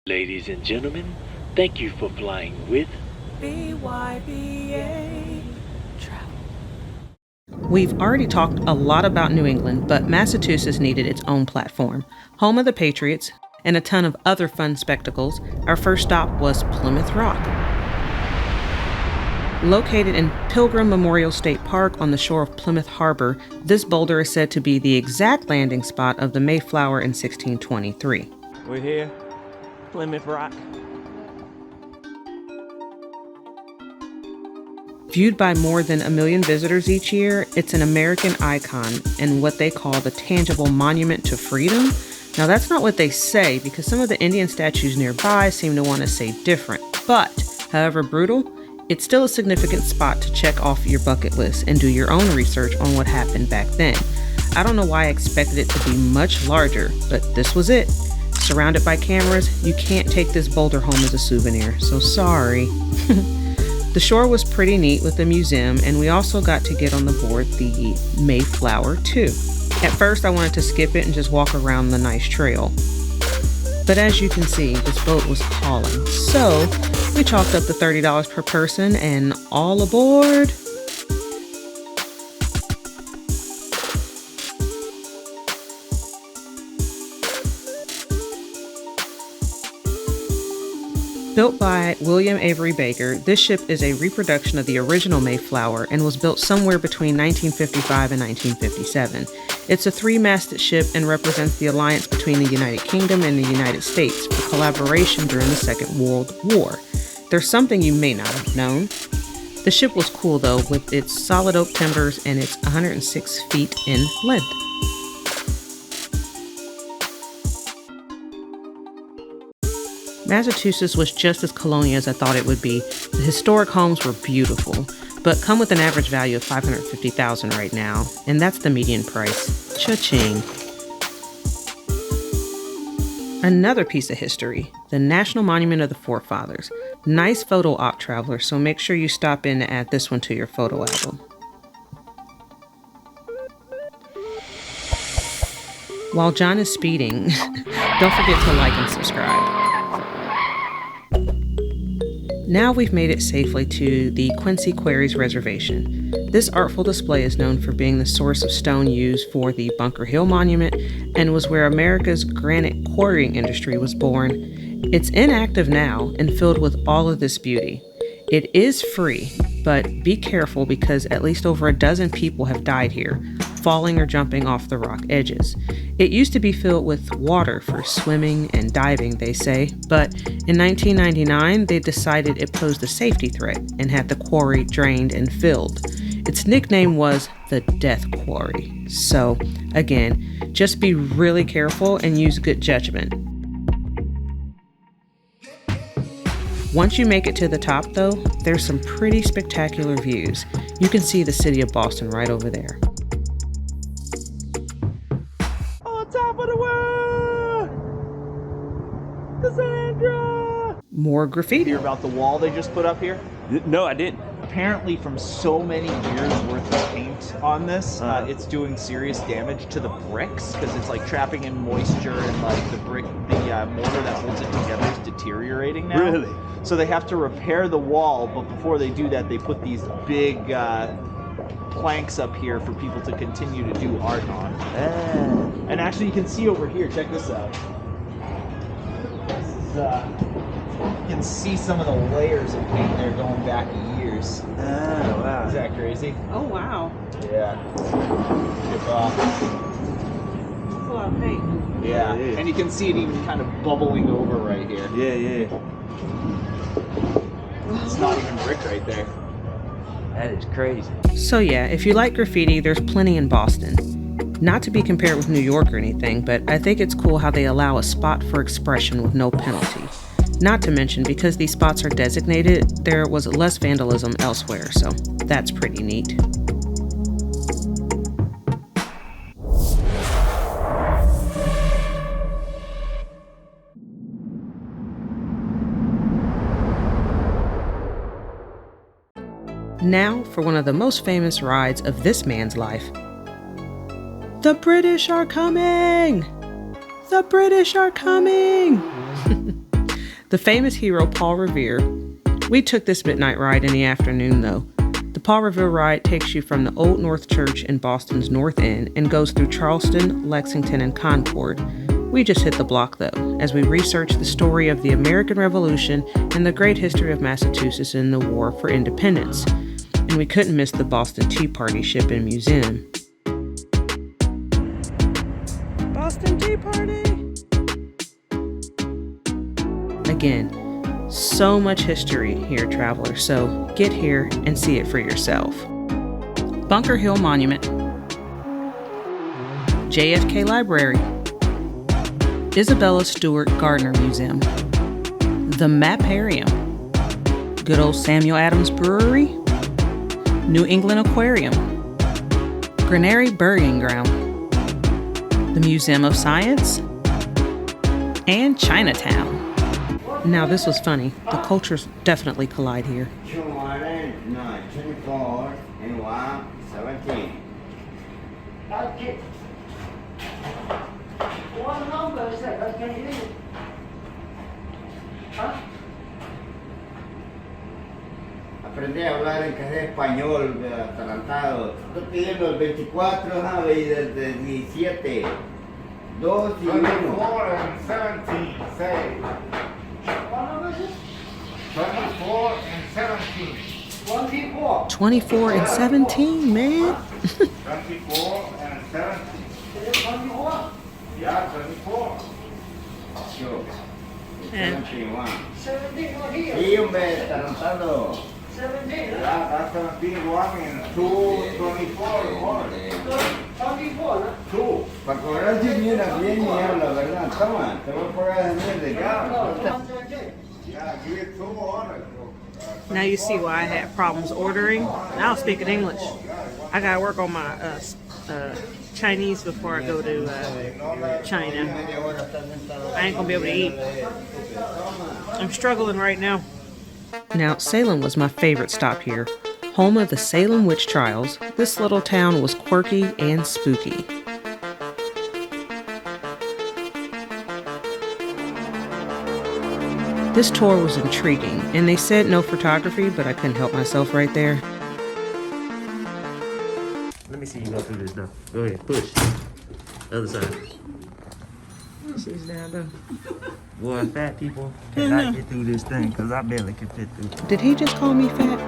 Ladies and gentlemen, thank you for flying with BYBA Travel. We've already talked a lot about New England, but Massachusetts needed its own platform. Home of the Patriots and a ton of other fun spectacles, our first stop was Plymouth Rock. Located in Pilgrim Memorial State Park on the shore of Plymouth Harbor, this boulder is said to be the exact landing spot of the Mayflower in 1623. We're here, Plymouth Rock. Viewed by more than 1 million visitors each year, it's an American icon and what they call the tangible monument to freedom. Now that's not what they say, because some of the Indian statues nearby seem to want to say different. But, however brutal, it's still a significant spot to check off your bucket list and do your own research on what happened back then. I don't know why I expected it to be much larger, but this was it. Surrounded by cameras, you can't take this boulder home as a souvenir, so sorry. The shore was pretty neat with the museum, and we also got to get on the board the Mayflower too. At first I wanted to skip it and just walk around the nice trail. But as you can see, this boat was calling. So we chalked up the $30 per person and all aboard. Built by William Avery Baker, this ship is a reproduction of the original Mayflower and was built somewhere between 1955 and 1957. It's a 3-masted ship and represents the alliance between the United Kingdom and the United States for collaboration during the Second World War. There's something you may not have known. The ship was cool though, with its solid oak timbers and its 106 feet in length. Massachusetts was just as colonial as I thought it would be. The historic homes were beautiful, but come with an average value of $550,000 right now, and that's the median price. Cha-ching. Another piece of history, the National Monument of the Forefathers. Nice photo op, traveler, so make sure you stop in to add this one to your photo album. While John is speeding, don't forget to like and subscribe. Now we've made it safely to the Quincy Quarries Reservation. This artful display is known for being the source of stone used for the Bunker Hill Monument and was where America's granite quarrying industry was born. It's inactive now and filled with all of this beauty. It is free, but be careful because at least over a dozen people have died here, falling or jumping off the rock edges. It used to be filled with water for swimming and diving, they say, but in 1999 they decided it posed a safety threat and had the quarry drained and filled. Its nickname was the Death Quarry. So again, just be really careful and use good judgment. Once you make it to the top though, there's some pretty spectacular views. You can see the city of Boston right over there. Top of the world! Cassandra! More graffiti. Hear about the wall they just put up here? No, I didn't. Apparently from so many years worth of paint on this, it's doing serious damage to the bricks because it's like trapping in moisture and like the mortar that holds it together is deteriorating now. Really? So they have to repair the wall, but before they do that they put these big planks up here for people to continue to do art on. And actually you can see over here, check this out. This is, you can see some of the layers of paint there going back years. Oh, wow. Is that crazy? Oh wow. Yeah. Chip off. That's a lot of paint. Yeah. Yeah. And you can see it even kind of bubbling over right here. Yeah. It's not even brick right there. That is crazy. So yeah, if you like graffiti, there's plenty in Boston. Not to be compared with New York or anything, but I think it's cool how they allow a spot for expression with no penalty. Not to mention, because these spots are designated, there was less vandalism elsewhere, so that's pretty neat. Now for one of the most famous rides of this man's life. The British are coming! The British are coming! The famous hero Paul Revere. We took this midnight ride in the afternoon, though. The Paul Revere ride takes you from the Old North Church in Boston's North End and goes through Charleston, Lexington, and Concord. We just hit the block, though, as we research the story of the American Revolution and the great history of Massachusetts in the War for Independence. And we couldn't miss the Boston Tea Party ship and museum. Boston Tea Party! Again, so much history here, travelers, so get here and see it for yourself. Bunker Hill Monument, JFK Library, Isabella Stewart Gardner Museum, the Maparium, good old Samuel Adams Brewery, New England Aquarium, Granary Burying Ground, the Museum of Science, and Chinatown. Now this was funny. The cultures definitely collide here. 24 and 17. Okay. What number is that? I can hear you. Huh? Aprendí a hablar en cajé español, atalantado. Estoy pidiendo el 24, Javi, desde 17. 2 y 1. 24 and 17, say. What number is it? 24 and 17. 24. 24 and 17, man. 24 and 17. Is it 24? Yeah, 24. Yo. And 71. 17 not here. Sí, hombre, atalantado. 17, huh? Yeah, that's 17, 1 and 2, 24, 1. 24, huh? 2. Para cobrar si mira bien y habla, ¿verdad? Toma, te voy a pagar de mierda. No, 117. Yeah, give it 2 on it. now you see why I had problems ordering. Now I'll speak in English. I gotta work on my Chinese before I go to China. I ain't gonna be able to eat. I'm struggling right now. Now, Salem was my favorite stop here. Home of the Salem Witch Trials, this little town was quirky and spooky. This tour was intriguing, and they said no photography, but I couldn't help myself right there. Let me see you go through this though. Go ahead, push. Other side. She's down there. Boy, fat people cannot get through this thing because I barely can fit through. Did he just call me fat?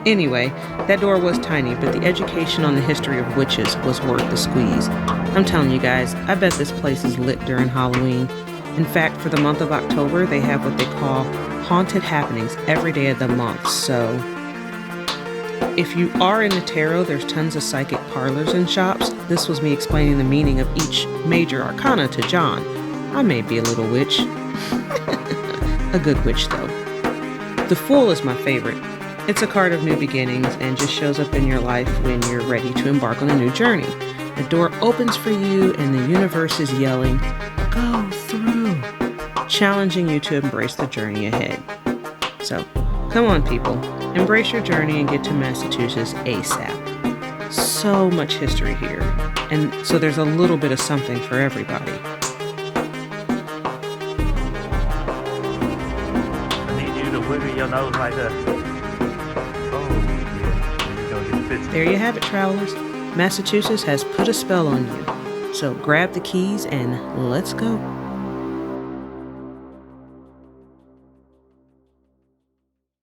Anyway, that door was tiny, but the education on the history of witches was worth the squeeze. I'm telling you guys, I bet this place is lit during Halloween. In fact, for the month of October, they have what they call haunted happenings every day of the month. So if you are into tarot, there's tons of psychic parlors and shops. This was me explaining the meaning of each major arcana to John. I may be a little witch. A good witch, though. The Fool is my favorite. It's a card of new beginnings and just shows up in your life when you're ready to embark on a new journey. The door opens for you and the universe is yelling, "Go through," challenging you to embrace the journey ahead. So, come on, people. Embrace your journey and get to Massachusetts ASAP. So much history here, and so there's a little bit of something for everybody. I need you to wiggle your nose like that. Oh, yeah. There you go, get the picture. There you have it, travelers. Massachusetts has put a spell on you. So grab the keys and let's go.